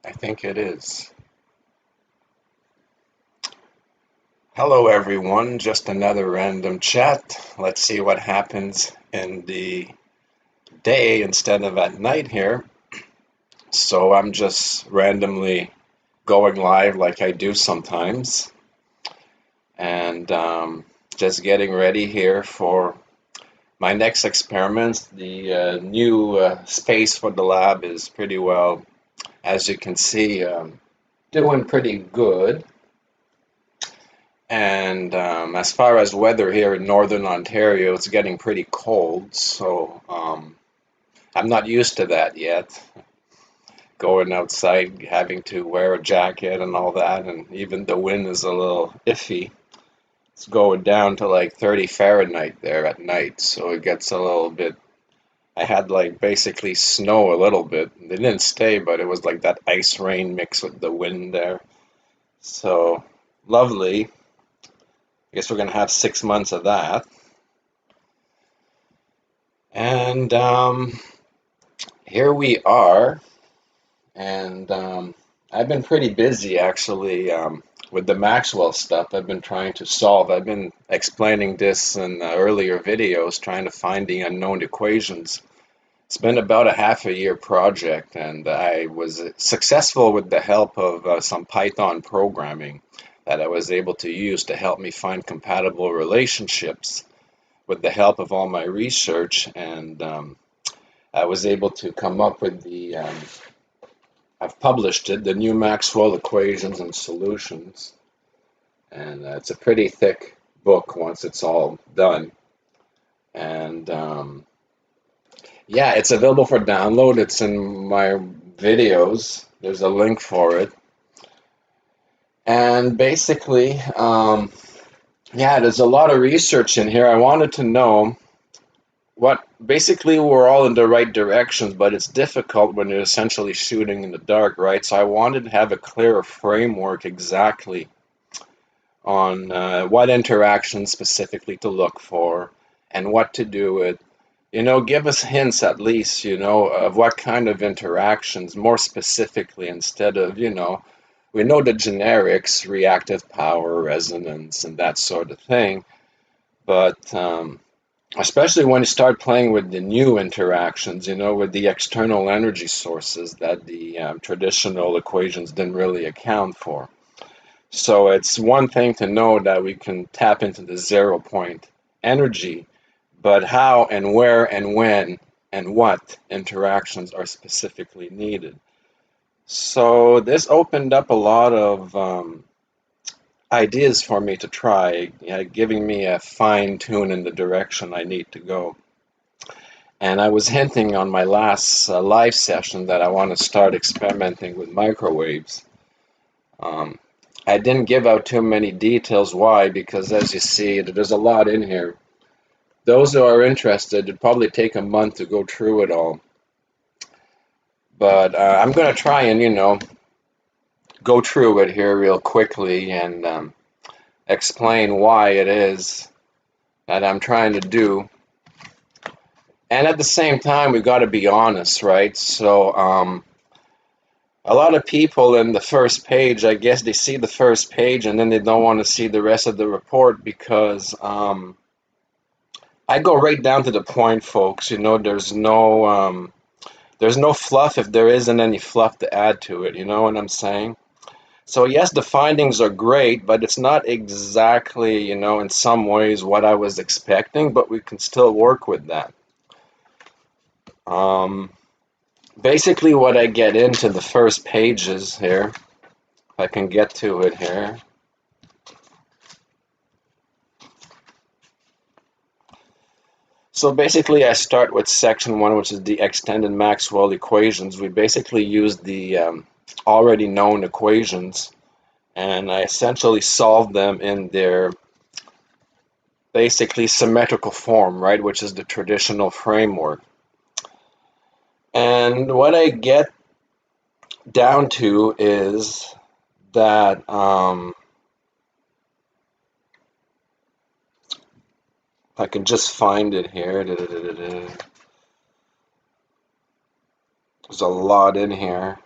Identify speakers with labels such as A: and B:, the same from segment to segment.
A: I think it is. Hello, everyone. Just another random chat. Let's see what happens in the day instead of at night here. So I'm just randomly going live like I do sometimes, and just getting ready here for my next experiment. The new space for the lab is pretty well, as you can see, doing pretty good. And as far as weather here in northern Ontario, it's getting pretty cold, so I'm not used to that yet. Going outside, having to wear a jacket and all that, and even the wind is a little iffy. It's going down to like 30 Fahrenheit there at night, so it gets a little bit. I had like basically snow a little bit. They didn't stay, but it was like that ice rain mixed with the wind there. So lovely. I guess we're going to have 6 months of that. And here we are. And I've been pretty busy actually with the Maxwell stuff I've been trying to solve. I've been explaining this in earlier videos, trying to find the unknown equations. It's been about a half a year project, and I was successful with the help of some Python programming that I was able to use to help me find compatible relationships with the help of all my research. And I was able to come up with I've published it, the new Maxwell equations and solutions. And it's a pretty thick book once it's all done. And yeah, it's available for download. It's in my videos. There's a link for it. And basically, yeah, there's a lot of research in here. I wanted to know what basically we're all in the right directions, but it's difficult when you're essentially shooting in the dark, right? So I wanted to have a clearer framework exactly on what interactions specifically to look for and what to do with. Give us hints at least, of what kind of interactions more specifically instead of, we know the generics, reactive power, resonance, and that sort of thing, but especially when you start playing with the new interactions, with the external energy sources that the traditional equations didn't really account for. So it's one thing to know that we can tap into the 0 point energy, but how and where and when and what interactions are specifically needed. So this opened up a lot of ideas for me to try, giving me a fine tune in the direction I need to go. And I was hinting on my last live session that I want to start experimenting with microwaves. Um, I didn't give out too many details. Why? Because as you see, there's a lot in here. Those who are interested, it'd probably take a month to go through it all. But I'm going to try and, go through it here real quickly and explain why it is that I'm trying to do. And at the same time, we've got to be honest, right? So a lot of people in the first page, I guess they see the first page and then they don't want to see the rest of the report because I go right down to the point, folks. There's no fluff if there isn't any fluff to add to it. You know what I'm saying? So yes, the findings are great, but it's not exactly, in some ways what I was expecting, but we can still work with that. Basically what I get into the first pages here, if I can get to it here. So basically I start with section 1, which is the extended Maxwell equations. We basically use the already known equations, and I essentially solve them in their basically symmetrical form, right, which is the traditional framework. And what I get down to is that if I can just find it here, there's a lot in here.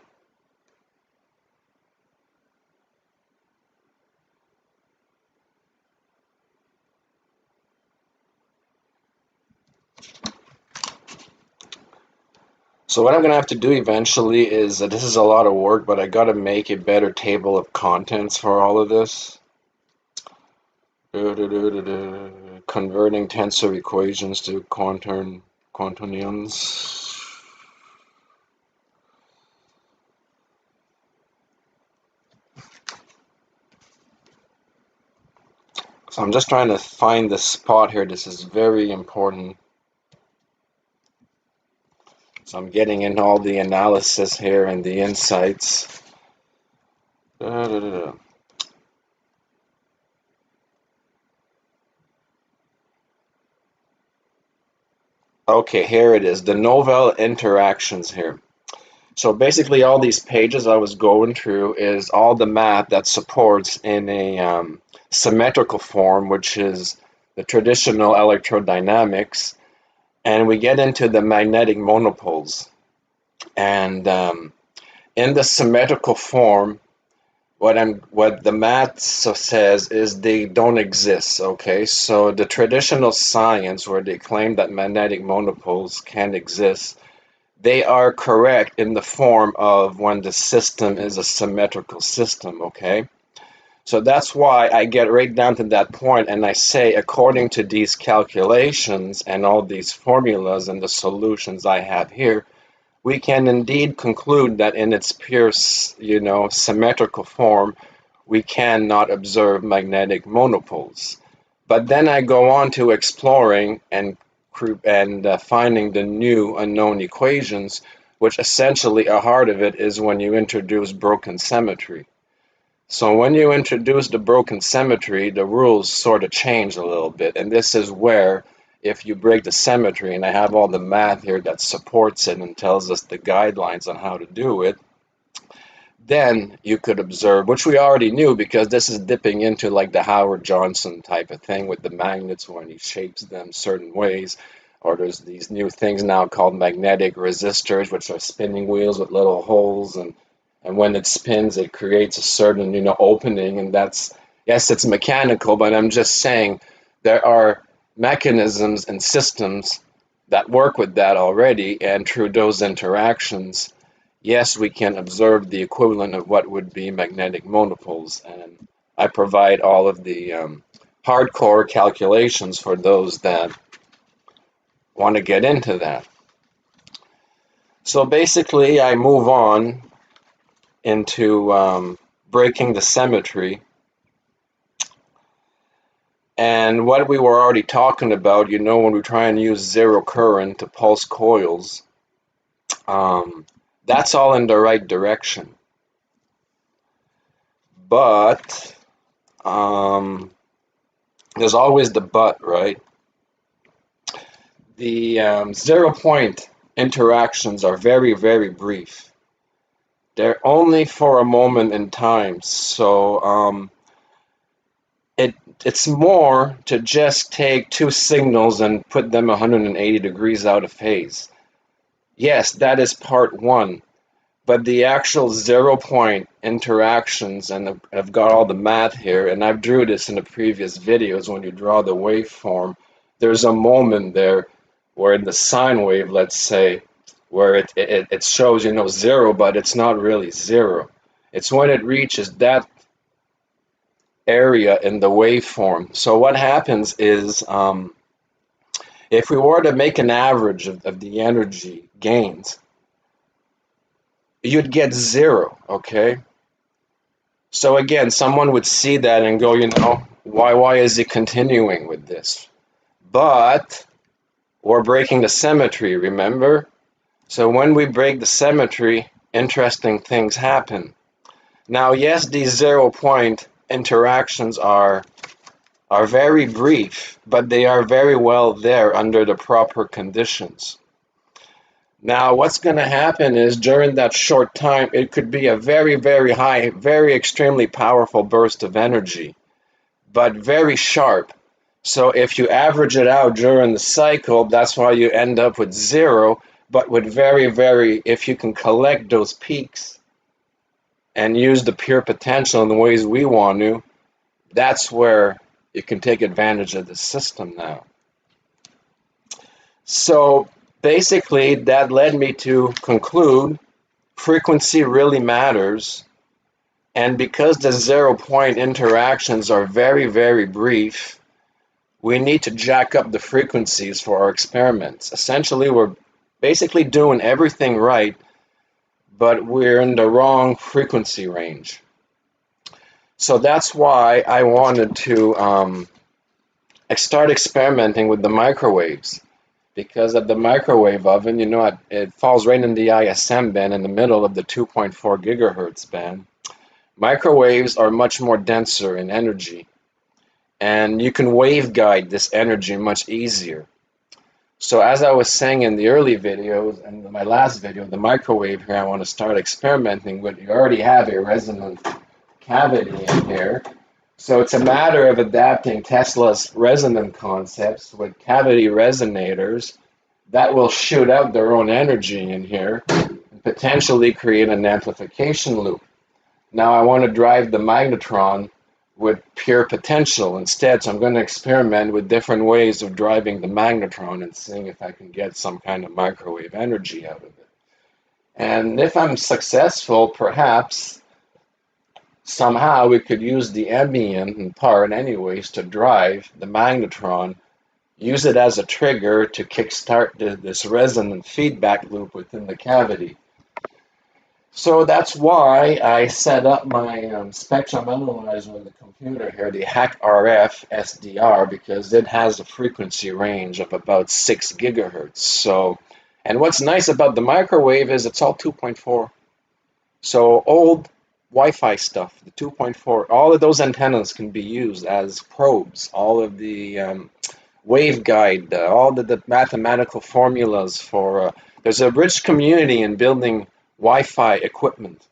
A: So what I'm going to have to do eventually is, this is a lot of work, but I got to make a better table of contents for all of this. Converting tensor equations to quaternions. So I'm just trying to find the spot here. This is very important. So I'm getting into all the analysis here and the insights. Okay, here it is, the novel interactions here. So basically all these pages I was going through is all the math that supports in a symmetrical form, which is the traditional electrodynamics, and we get into the magnetic monopoles. And in the symmetrical form, what the math says is they don't exist. Okay, so the traditional science where they claim that magnetic monopoles can exist, they are correct in the form of when the system is a symmetrical system. Okay, so that's why I get right down to that point and I say, according to these calculations and all these formulas and the solutions I have here, we can indeed conclude that in its pure, symmetrical form, we cannot observe magnetic monopoles. But then I go on to exploring and finding the new unknown equations, which essentially a heart of it is when you introduce broken symmetry. So when you introduce the broken symmetry, the rules sort of change a little bit, and this is where, if you break the symmetry, and I have all the math here that supports it and tells us the guidelines on how to do it, then you could observe, which we already knew because this is dipping into like the Howard Johnson type of thing with the magnets when he shapes them certain ways, or there's these new things now called magnetic resistors, which are spinning wheels with little holes, and when it spins, it creates a certain, opening, and that's, yes, it's mechanical, but I'm just saying there are mechanisms and systems that work with that already, and through those interactions, yes, we can observe the equivalent of what would be magnetic monopoles, and I provide all of the hardcore calculations for those that want to get into that. So basically, I move on into breaking the symmetry. And what we were already talking about, when we try and use zero current to pulse coils, that's all in the right direction. But there's always the but, right? The 0 point interactions are very, very brief. They're only for a moment in time, so it's more to just take two signals and put them 180 degrees out of phase. Yes, that is part one, but the actual 0 point interactions, and I've got all the math here, and I've drew this in the previous videos. When you draw the waveform, there's a moment there where in the sine wave, let's say, where it shows, zero, but it's not really zero. It's when it reaches that area in the waveform. So what happens is, if we were to make an average of the energy gains, you'd get zero, okay? So again, someone would see that and go, why is he continuing with this? But we're breaking the symmetry, remember? So when we break the symmetry, interesting things happen. Now, yes, these 0 point interactions are very brief, but they are very well there under the proper conditions. Now, what's going to happen is during that short time, it could be a very, very high, very extremely powerful burst of energy, but very sharp. So if you average it out during the cycle, that's why you end up with zero, but with very, very, if you can collect those peaks and use the pure potential in the ways we want to, that's where you can take advantage of the system now. So basically, that led me to conclude frequency really matters. And because the 0 point interactions are very, very brief, we need to jack up the frequencies for our experiments. Essentially, we're basically doing everything right, but we're in the wrong frequency range. So that's why I wanted to start experimenting with the microwaves. Because at the microwave oven, it falls right in the ISM band in the middle of the 2.4 gigahertz band. Microwaves are much more denser in energy, and you can waveguide this energy much easier. So as I was saying in the early videos and my last video, the microwave here I want to start experimenting with, you already have a resonant cavity in here. So it's a matter of adapting Tesla's resonant concepts with cavity resonators that will shoot out their own energy in here and potentially create an amplification loop. Now I want to drive the magnetron with pure potential instead, so I'm going to experiment with different ways of driving the magnetron and seeing if I can get some kind of microwave energy out of it. And if I'm successful, perhaps somehow we could use the ambient part anyways to drive the magnetron, use it as a trigger to kickstart this resonant feedback loop within the cavity. So that's why I set up my spectrum analyzer on the computer here, the HackRF SDR, because it has a frequency range of about 6 gigahertz. So, and what's nice about the microwave is it's all 2.4. So old Wi-Fi stuff, the 2.4, all of those antennas can be used as probes. All of the waveguide, all the mathematical formulas for, there's a rich community in building Wi-Fi equipment.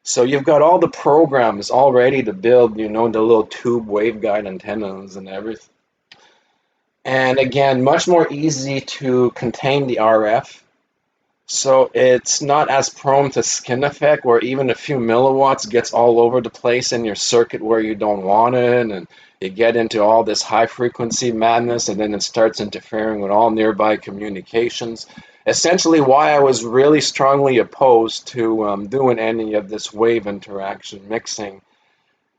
A: So you've got all the programs all ready to build, the little tube waveguide antennas and everything. And again, much more easy to contain the RF. So it's not as prone to skin effect where even a few milliwatts gets all over the place in your circuit where you don't want it, and you get into all this high frequency madness, and then it starts interfering with all nearby communications. Essentially why I was really strongly opposed to doing any of this wave interaction mixing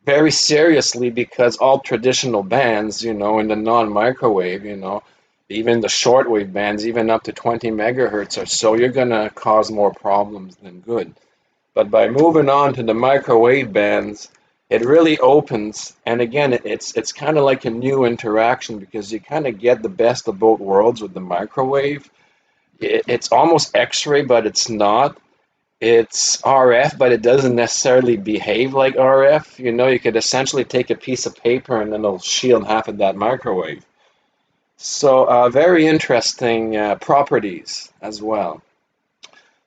A: very seriously, because all traditional bands, in the non-microwave, even the shortwave bands, even up to 20 megahertz or so, you're going to cause more problems than good. But by moving on to the microwave bands, it really opens, and again, it's kind of like a new interaction, because you kind of get the best of both worlds with the microwave. It's almost X-ray, but it's not. It's RF, but it doesn't necessarily behave like RF. You could essentially take a piece of paper and then it'll shield half of that microwave. So very interesting properties as well.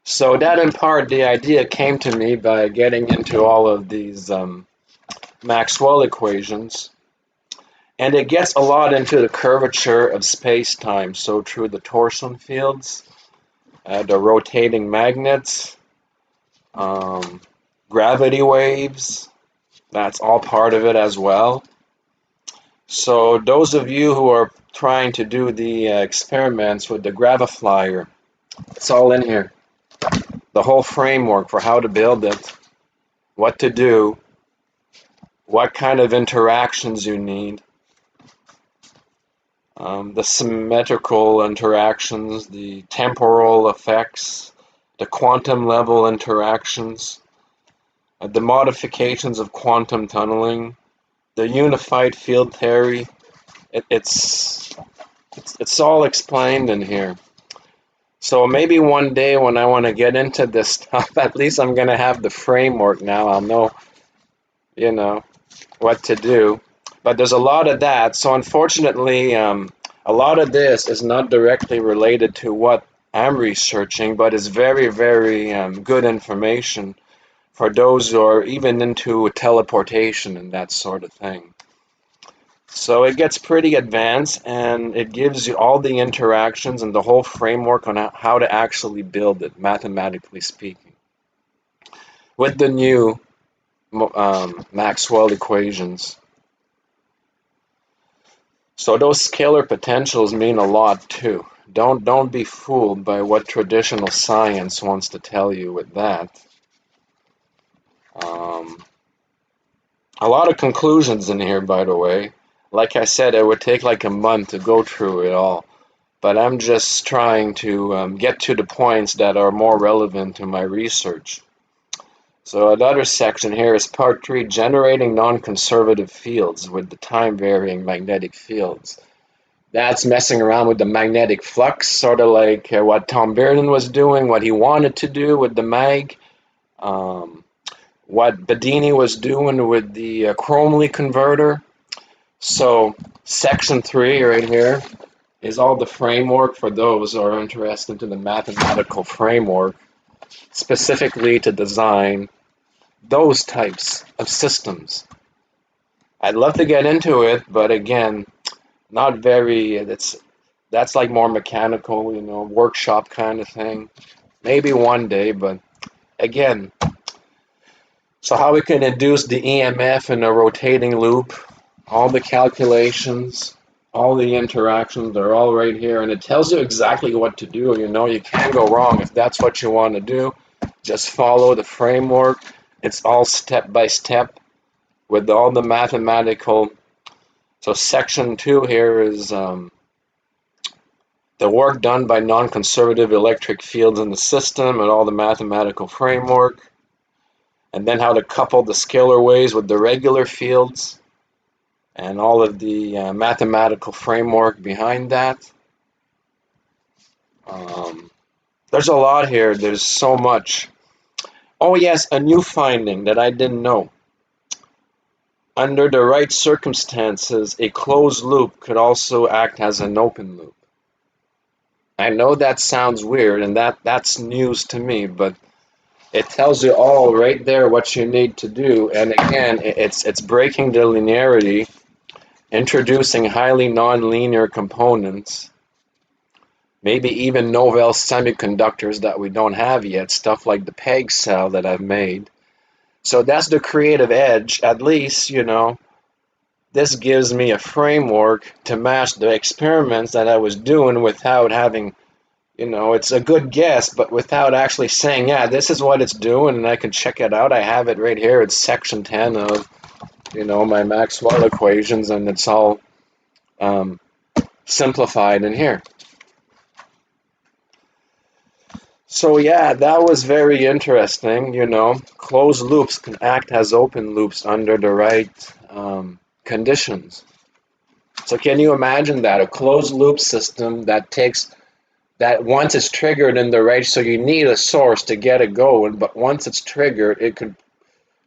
A: So that in part, the idea came to me by getting into all of these Maxwell equations. And it gets a lot into the curvature of space-time. So through the torsion fields, the rotating magnets, gravity waves, that's all part of it as well. So those of you who are trying to do the experiments with the graviflyer, it's all in here. The whole framework for how to build it, what to do, what kind of interactions you need, the symmetrical interactions, the temporal effects, the quantum level interactions, the modifications of quantum tunneling, the unified field theory. It's all explained in here. So maybe one day when I want to get into this stuff, at least I'm going to have the framework now. I'll know, what to do. But there's a lot of that. So unfortunately, a lot of this is not directly related to what I'm researching, but it's very, very good information for those who are even into teleportation and that sort of thing. So it gets pretty advanced, and it gives you all the interactions and the whole framework on how to actually build it, mathematically speaking, with the new Maxwell equations. So those scalar potentials mean a lot too. don't be fooled by what traditional science wants to tell you with that. Um, a lot of conclusions in here, by the way. Like I said, it would take like a month to go through it all, but I'm just trying to get to the points that are more relevant to my research. So another section here is part 3, generating non-conservative fields with the time-varying magnetic fields. That's messing around with the magnetic flux, sort of like what Tom Bearden was doing, what he wanted to do with the mag, um, what Bedini was doing with the Chromley converter. So section 3 right here is all the framework for those who are interested in the mathematical framework, specifically to design those types of systems. I'd love to get into it, but again, not very, that's like more mechanical, workshop kind of thing. Maybe one day, but again, so how we can induce the EMF in a rotating loop, all the calculations, all the interactions, they're all right here, and it tells you exactly what to do. You can't go wrong if that's what you want to do. Just follow the framework. It's all step by step with all the mathematical. So section 2 here is the work done by non-conservative electric fields in the system and all the mathematical framework, and then how to couple the scalar waves with the regular fields and all of the mathematical framework behind that. There's a lot here. There's so much. Oh yes, a new finding that I didn't know. Under the right circumstances, a closed loop could also act as an open loop. I know that sounds weird, and that's news to me, but it tells you all right there what you need to do. And again, it's breaking the linearity, introducing highly nonlinear components, maybe even novel semiconductors that we don't have yet, stuff like the PEG cell that I've made. So that's the creative edge. At least, this gives me a framework to match the experiments that I was doing without having, it's a good guess, but without actually saying, yeah, this is what it's doing, and I can check it out. I have it right here. It's section 10 of, my Maxwell equations, and it's all simplified in here. So yeah, that was very interesting. Closed loops can act as open loops under the right conditions. So can you imagine that? A closed loop system that once it's triggered in the right, so you need a source to get it going, but once it's triggered, it could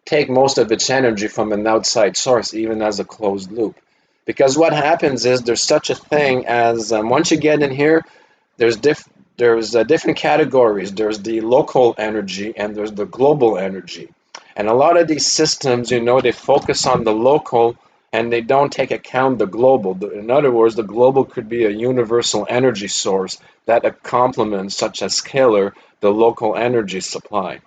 A: take most of its energy from an outside source, even as a closed loop. Because what happens is there's such a thing as, once you get in here, there's different categories. There's the local energy and there's the global energy. And a lot of these systems, they focus on the local and they don't take account the global. In other words, the global could be a universal energy source that complements, such as scalar, the local energy supply.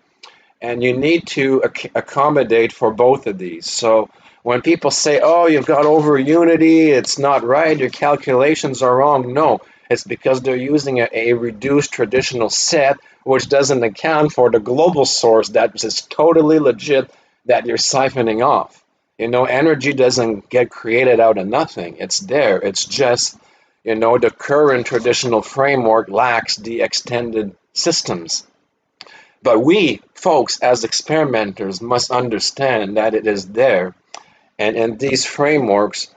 A: And you need to accommodate for both of these. So when people say, oh, you've got over unity, it's not right, your calculations are wrong, no. It's because they're using a reduced traditional set, which doesn't account for the global source that is totally legit that you're siphoning off. Energy doesn't get created out of nothing. It's there. It's just, the current traditional framework lacks the extended systems. But we, folks, as experimenters, must understand that it is there. And in these frameworks,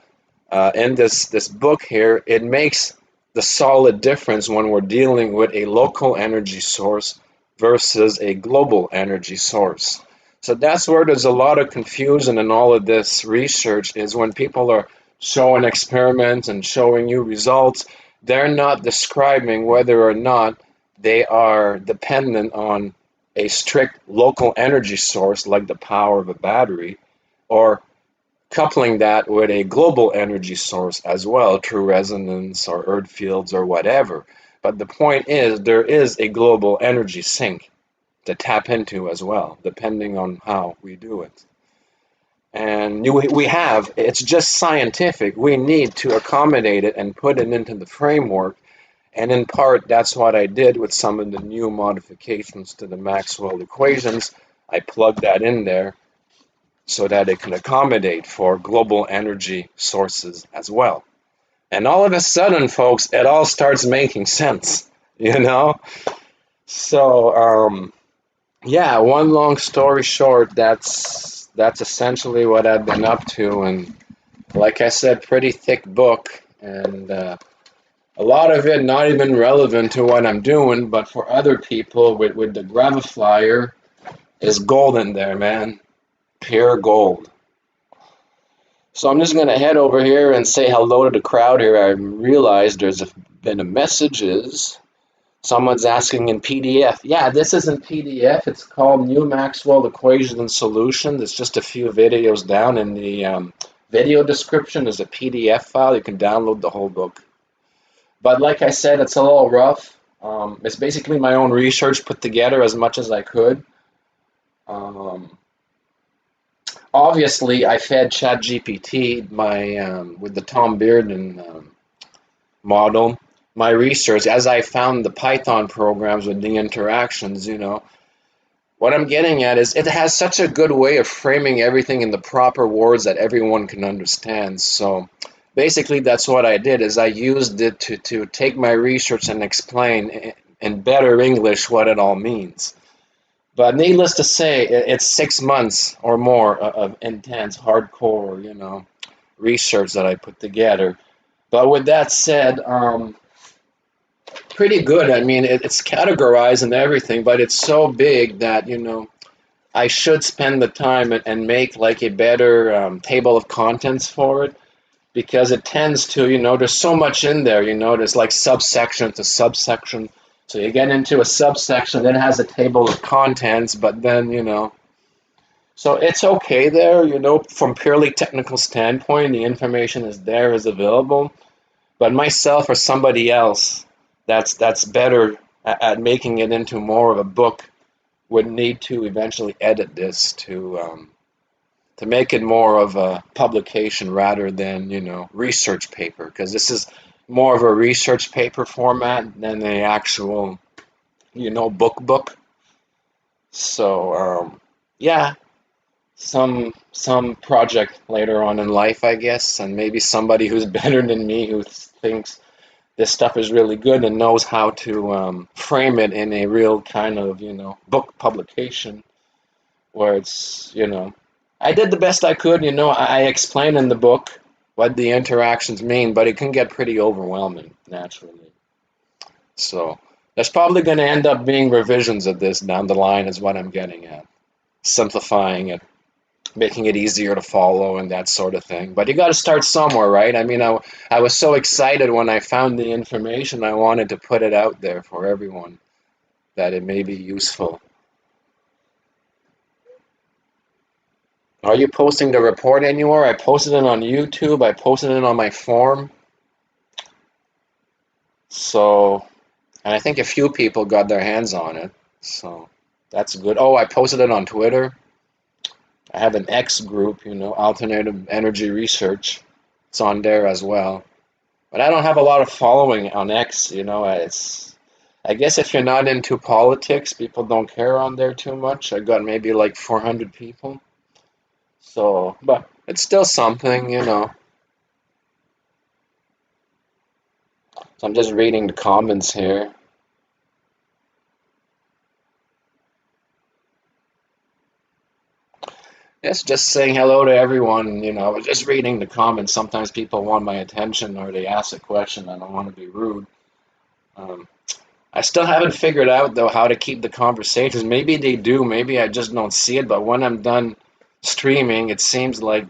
A: in this book here, it makes the solid difference when we're dealing with a local energy source versus a global energy source. So that's where there's a lot of confusion in all of this research, is when people are showing experiments and showing you results, they're not describing whether or not they are dependent on a strict local energy source like the power of a battery, or coupling that with a global energy source as well through resonance or earth fields or whatever. But the point is, there is a global energy sink to tap into as well, depending on how we do it. And it's just scientific. We need to accommodate it and put it into the framework. And in part, that's what I did with some of the new modifications to the Maxwell equations. I plugged that in there so that it can accommodate for global energy sources as well. And all of a sudden, folks, it all starts making sense, you know? So, yeah, one long story short, that's essentially what I've been up to. And like I said, pretty thick book. And a lot of it not even relevant to what I'm doing, but for other people with the Graviflyer is gold in there, man. Pure gold. So I'm just going to head over here and say hello to the crowd here. I realized been a messages. Someone's asking in PDF. Yeah, this isn't PDF. It's called New Maxwell Equations and Solutions. It's just a few videos down. In the video description is a PDF file. You can download the whole book. But like I said, it's a little rough. It's basically my own research put together as much as I could. Obviously, I fed ChatGPT with the Tom Bearden model, my research, as I found the Python programs with the interactions, What I'm getting at is it has such a good way of framing everything in the proper words that everyone can understand. So basically, that's what I did is I used it to take my research and explain in better English what it all means. But needless to say, it's 6 months or more of intense, hardcore, research that I put together. But with that said, pretty good. I mean, it's categorized and everything, but it's so big that, I should spend the time and make like a better table of contents for it because it tends to, there's so much in there, there's like subsection to subsection. So you get into a subsection that has a table of contents, but then, so it's okay there, from purely technical standpoint, the information is there, is available. But myself or somebody else that's better at making it into more of a book would need to eventually edit this to make it more of a publication rather than, research paper, because this is more of a research paper format than the actual, book. So, yeah, some project later on in life, I guess, and maybe somebody who's better than me who thinks this stuff is really good and knows how to frame it in a real kind of, book publication where it's, I did the best I could, I explain in the book what the interactions mean, but it can get pretty overwhelming naturally. So there's probably going to end up being revisions of this down the line is what I'm getting at. Simplifying it, making it easier to follow and that sort of thing. But you got to start somewhere, right? I mean, I was so excited when I found the information. I wanted to put it out there for everyone that it may be useful. Are you posting the report anywhere? I posted it on YouTube. I posted it on my forum. So, and I think a few people got their hands on it. So that's good. Oh, I posted it on Twitter. I have an X group, Alternative Energy Research. It's on there as well. But I don't have a lot of following on X, I guess if you're not into politics, people don't care on there too much. I got maybe like 400 people. So, but it's still something, So I'm just reading the comments here. Yes, just saying hello to everyone. I was just reading the comments. Sometimes people want my attention or they ask a question. I don't want to be rude. I still haven't figured out, though, how to keep the conversations. Maybe they do. Maybe I just don't see it. But when I'm done streaming, it seems like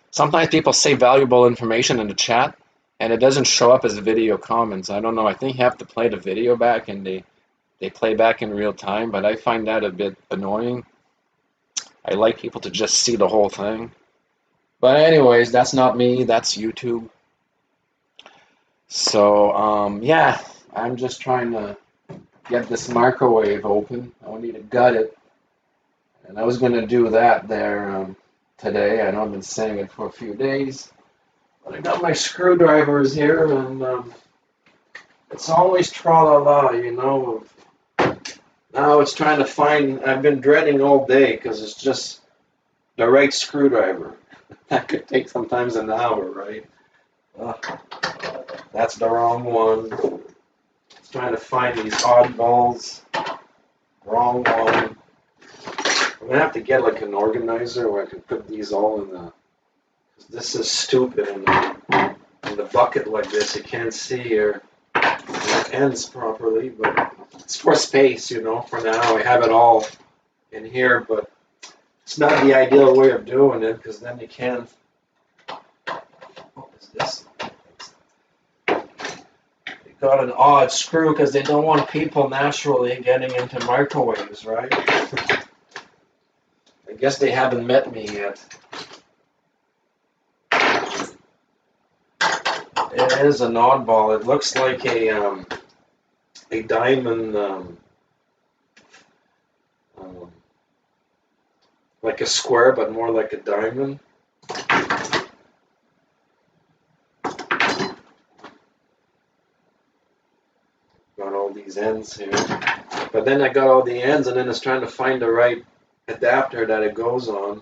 A: sometimes people say valuable information in the chat, and it doesn't show up as video comments. I don't know. I think you have to play the video back, and they play back in real time. But I find that a bit annoying. I like people to just see the whole thing. But anyways, that's not me, that's YouTube. So, yeah, I'm just trying to get this microwave open. I need to gut it. And I was going to do that there today. I know I've been saying it for a few days. But I got my screwdrivers here, and It's always tra-la-la, you know. Now it's trying to find, I've been dreading all day because it's just the right screwdriver. That could take sometimes an hour, right? That's the wrong one. It's trying to find these oddballs. Wrong one. I'm gonna have to get like an organizer where I can put these all in the. This is stupid in the bucket like this. You can't see your ends properly, but it's for space, you know. For now, I have it all in here, but it's not the ideal way of doing it because then you can't. What is this? They got an odd screw because they don't want people naturally getting into microwaves, right? I guess they haven't met me yet. It is an oddball. It looks like a diamond, like a square, but more like a diamond. Got all these ends here, but then I got all the ends, and then it's trying to find the right adapter that it goes on.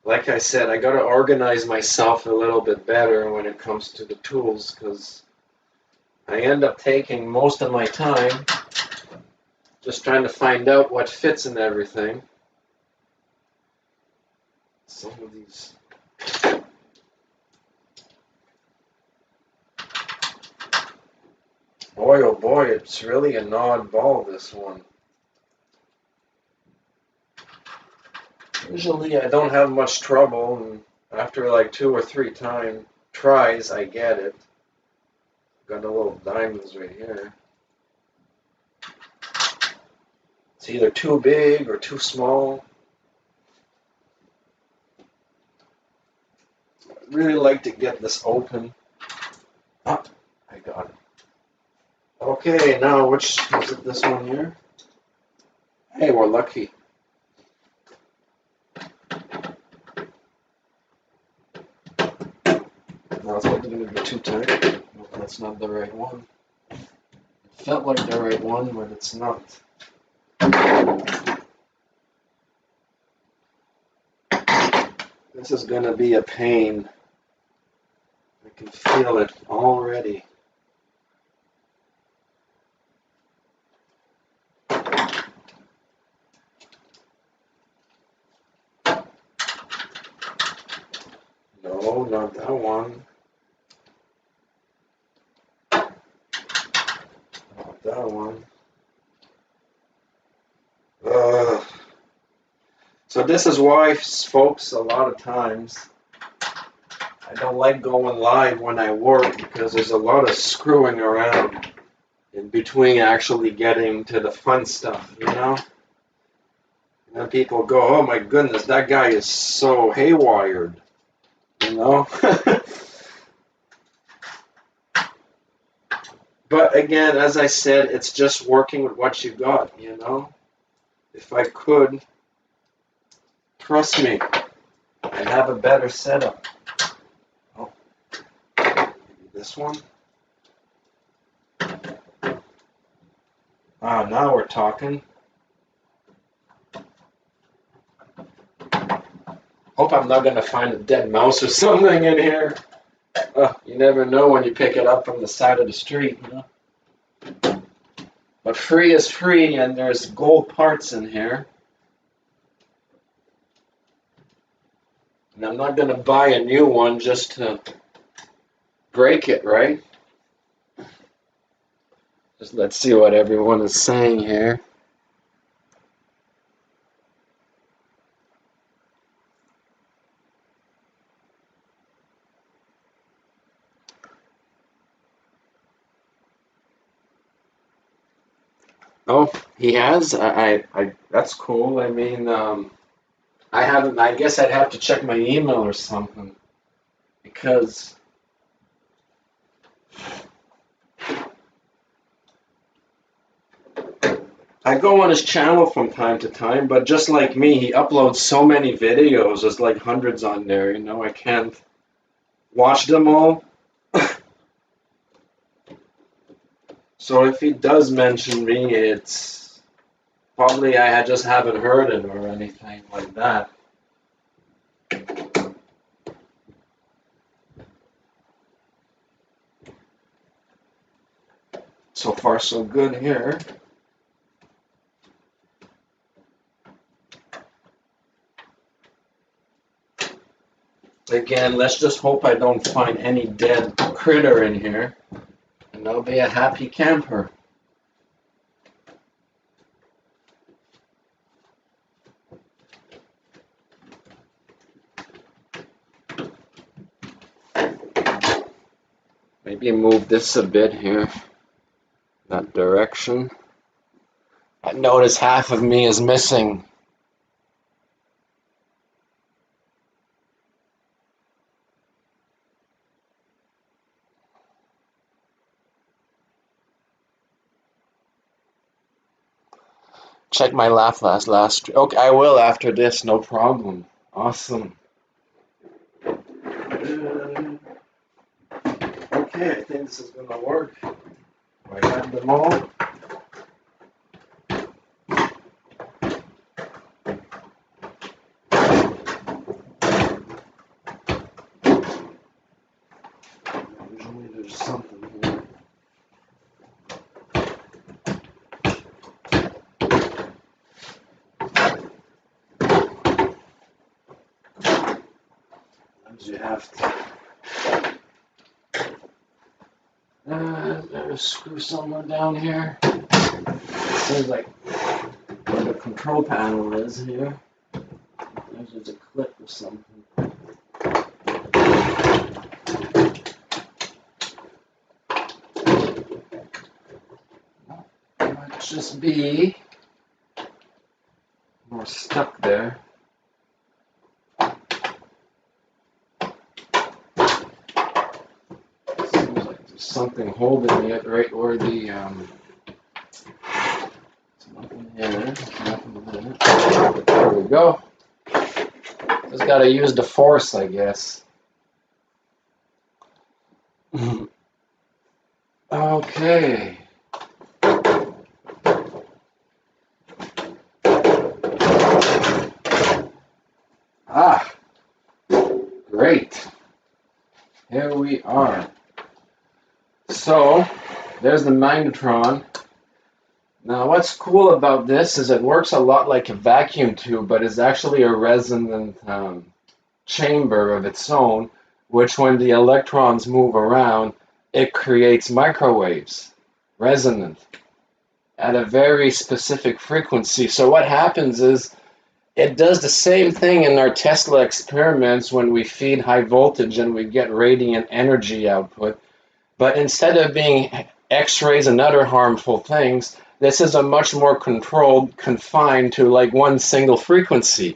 A: Like I said, I got to organize myself a little bit better when it comes to the tools because I end up taking most of my time just trying to find out what fits in everything. Some of these. Boy, oh boy, it's really an odd ball, this one. Usually I don't have much trouble, and after like 2 or 3 tries, I get it. Got the little diamonds right here. It's either too big or too small. I'd really like to get this open. Ah, I got it. Okay, now which is it? This one here? Hey, we're lucky. Now it's going to be too tight. Nope, that's not the right one. It felt like the right one, but it's not. This is going to be a pain. I can feel it already. No, not that one. Not that one. So this is why, folks, a lot of times I don't like going live when I work because there's a lot of screwing around in between actually getting to the fun stuff, you know? And then people go, oh my goodness, that guy is so haywired, you know? But again, as I said, it's just working with what you got, you know? If I could, trust me, I'd have a better setup. Oh, maybe this one. Ah, now we're talking. Hope I'm not going to find a dead mouse or something in here. You never know when you pick it up from the side of the street, you know? But free is free, and there's gold parts in here. And I'm not going to buy a new one just to break it, right? Just let's see what everyone is saying here. Oh, he has? That's cool. I mean, I haven't, I guess I'd have to check my email or something because I go on his channel from time to time, but just like me, he uploads so many videos. There's like hundreds on there, you know, I can't watch them all. So if he does mention me, it's probably I just haven't heard it or anything like that. So far, so good here. Again, let's just hope I don't find any dead critter in here, and I'll be a happy camper. Maybe move this a bit here, that direction. I notice half of me is missing. Check my last. Okay, I will after this, no problem. Awesome. Okay, I think this is gonna work. I got them all. Usually there's something here. Sometimes you have to. There's a screw somewhere down here. Seems like where the control panel is here. There's just a clip or something. Might just be more stuck there. Seems like there's something holding it right where the nothing here. There we go. Just gotta use the force, I guess. Okay. Ah, great. Here we are. So, there's the magnetron. Now, what's cool about this is it works a lot like a vacuum tube, but it's actually a resonant chamber of its own, which when the electrons move around, it creates microwaves, resonant, at a very specific frequency. So what happens is it does the same thing in our Tesla experiments when we feed high voltage and we get radiant energy output. But instead of being X-rays and other harmful things, this is a much more controlled, confined to like one single frequency.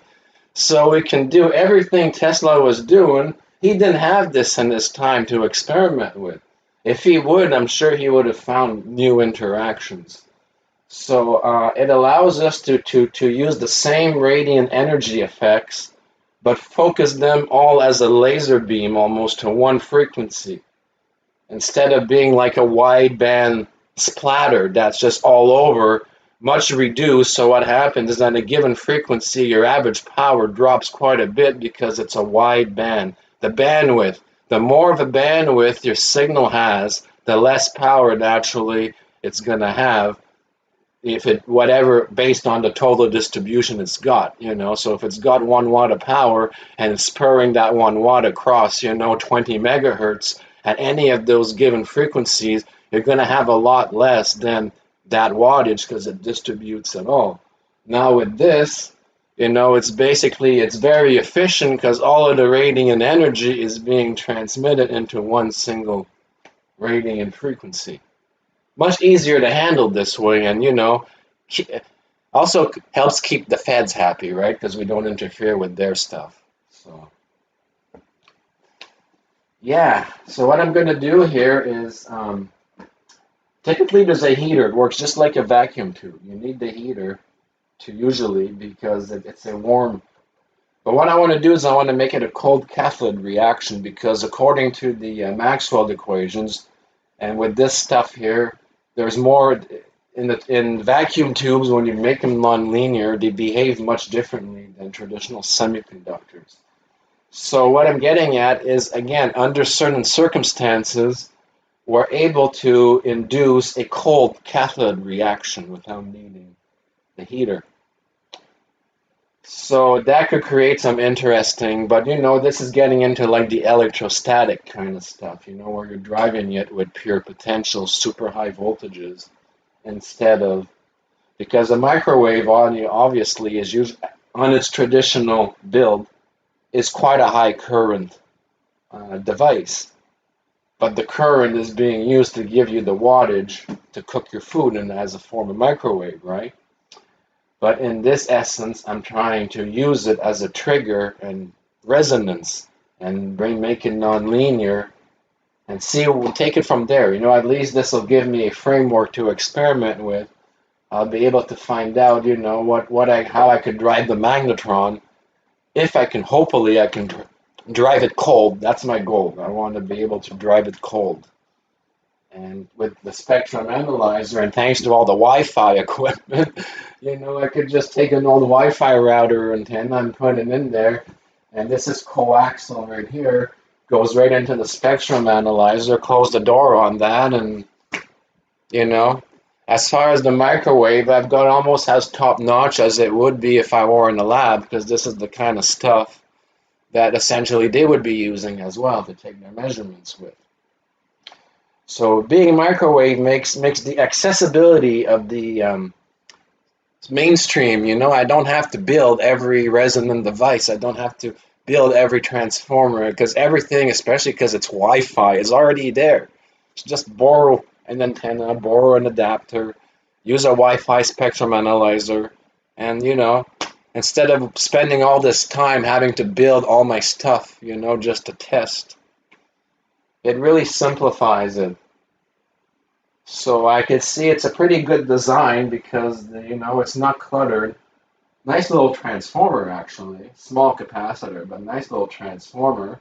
A: So we can do everything Tesla was doing. He didn't have this in his time to experiment with. If he would, I'm sure he would have found new interactions. So it allows us to use the same radiant energy effects, but focus them all as a laser beam almost to one frequency, instead of being like a wideband splatter that's just all over, much reduced. So what happens is at a given frequency, your average power drops quite a bit because it's a wide band. The bandwidth, the more of a bandwidth your signal has, the less power naturally it's going to have. If it, whatever, based on the total distribution it's got, so if it's got 1 watt of power and it's spurring that 1 watt across, 20 megahertz at any of those given frequencies, you're going to have a lot less than that wattage because it distributes it all. Now with this, it's very efficient because all of the radiant energy is being transmitted into one single radiant frequency. Much easier to handle this way, and also helps keep the feds happy, right? Because we don't interfere with their stuff. So yeah, so what I'm going to do here is typically there's a heater. It works just like a vacuum tube. You need the heater to usually because it's a warm. But what I want to do is I want to make it a cold cathode reaction because according to the Maxwell equations, and with this stuff here, There's more in vacuum tubes. When you make them nonlinear, they behave much differently than traditional semiconductors. So what I'm getting at is, again, under certain circumstances, we're able to induce a cold cathode reaction without needing the heater. So that could create some interesting, but this is getting into like the electrostatic kind of stuff, where you're driving it with pure potential, super high voltages instead of, because a microwave audio obviously is used on its traditional build is quite a high current device, but the current is being used to give you the wattage to cook your food in as a form of microwave, right? But in this essence, I'm trying to use it as a trigger and resonance and make it nonlinear and see, we'll take it from there. At least this will give me a framework to experiment with. I'll be able to find out, how I could drive the magnetron. If I can, hopefully, I can drive it cold. That's my goal. I want to be able to drive it cold. And with the spectrum analyzer, and thanks to all the Wi-Fi equipment, I could just take an old Wi-Fi router antenna and put it in there. And this is coaxial right here. Goes right into the spectrum analyzer. Close the door on that, and as far as the microwave, I've got almost as top notch as it would be if I were in the lab, because this is the kind of stuff that essentially they would be using as well to take their measurements with. So being microwave makes the accessibility of the mainstream. I don't have to build every resonant device. I don't have to build every transformer, because everything, especially because it's Wi-Fi, is already there. Just borrow an antenna, borrow an adapter, use a Wi-Fi spectrum analyzer, and instead of spending all this time having to build all my stuff, just to test, it really simplifies it. So I could see it's a pretty good design because it's not cluttered. Nice little transformer, actually. Small capacitor, but nice little transformer.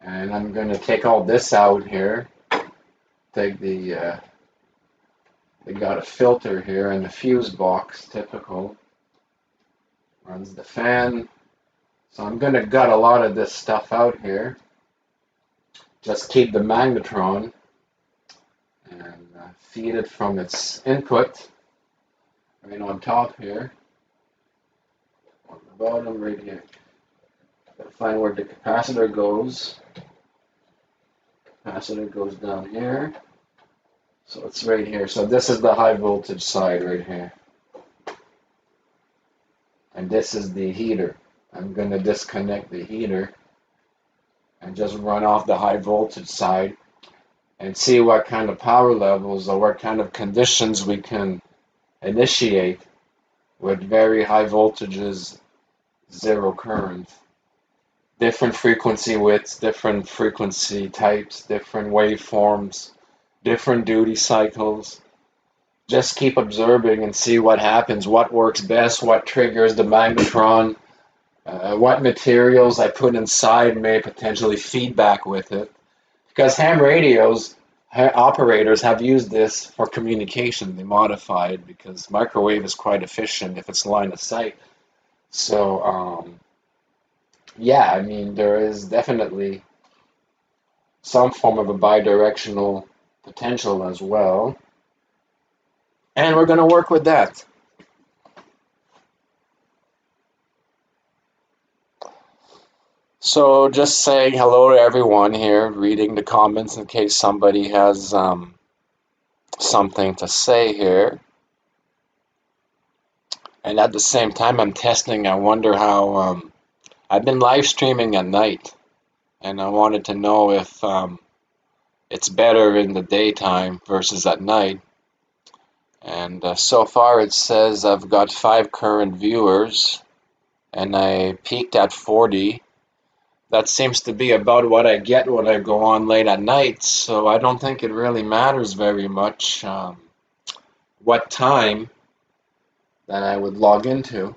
A: And I'm going to take all this out here. Take they got a filter here and the fuse box, typical. Runs the fan. So I'm going to gut a lot of this stuff out here. Just keep the magnetron and feed it from its input right on top here. On the bottom right here. Gotta find where the capacitor goes. Capacitor goes down here. So it's right here. So this is the high voltage side right here. And this is the heater. I'm going to disconnect the heater and just run off the high voltage side and see what kind of power levels or what kind of conditions we can initiate with very high voltages, zero current. Different frequency widths, different frequency types, different waveforms, different duty cycles. Just keep observing and see what happens, what works best, what triggers the magnetron, what materials I put inside may potentially feedback with it. Because ham radios, operators have used this for communication. They modify it because microwave is quite efficient if it's line of sight. So, yeah, I mean, there is definitely some form of a bidirectional potential as well. And we're going to work with that. So just saying hello to everyone here, reading the comments in case somebody has something to say here. And at the same time, I'm testing. I wonder how I've been live streaming at night, and I wanted to know if it's better in the daytime versus at night. And so far it says I've got 5 current viewers, and I peaked at 40. That seems to be about what I get when I go on late at night, so I don't think it really matters very much what time that I would log into.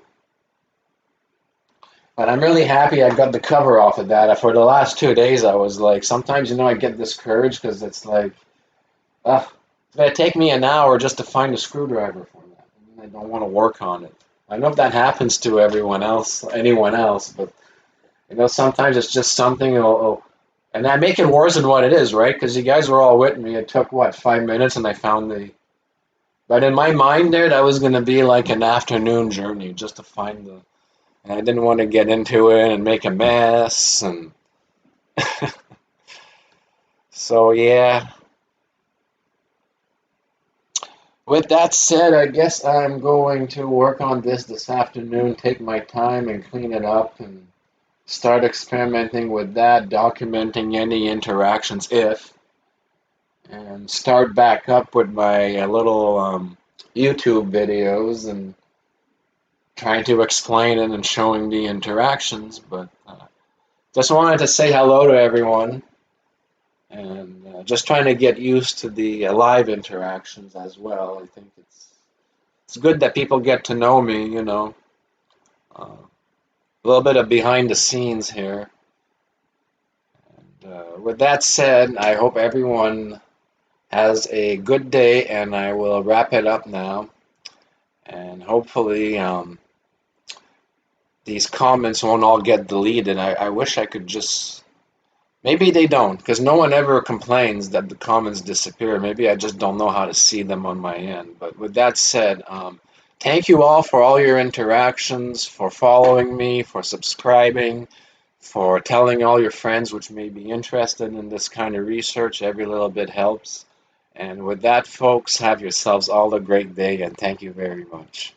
A: But I'm really happy I got the cover off of that. For the last 2 days, I was like, sometimes, I get discouraged because it's like, it's going to take me an hour just to find a screwdriver for that. I don't want to work on it. I know if that happens to anyone else, but sometimes it's just something, and I make it worse than what it is, right? Because you guys were all with me. It took, what, 5 minutes, and I found but in my mind there, that was going to be like an afternoon journey just to find and I didn't want to get into it and make a mess, and so yeah. With that said, I guess I'm going to work on this afternoon, take my time and clean it up and start experimenting with that, documenting any interactions and start back up with my little YouTube videos and trying to explain it and showing the interactions. But just wanted to say hello to everyone and just trying to get used to the live interactions as well. I think it's good that people get to know me, a little bit of behind the scenes here. And with that said, I hope everyone has a good day, and I will wrap it up now. And hopefully, these comments won't all get deleted. I wish I could just. Maybe they don't, because no one ever complains that the comments disappear. Maybe I just don't know how to see them on my end. But with that said, thank you all for all your interactions, for following me, for subscribing, for telling all your friends which may be interested in this kind of research. Every little bit helps. And with that, folks, have yourselves all a great day, and thank you very much.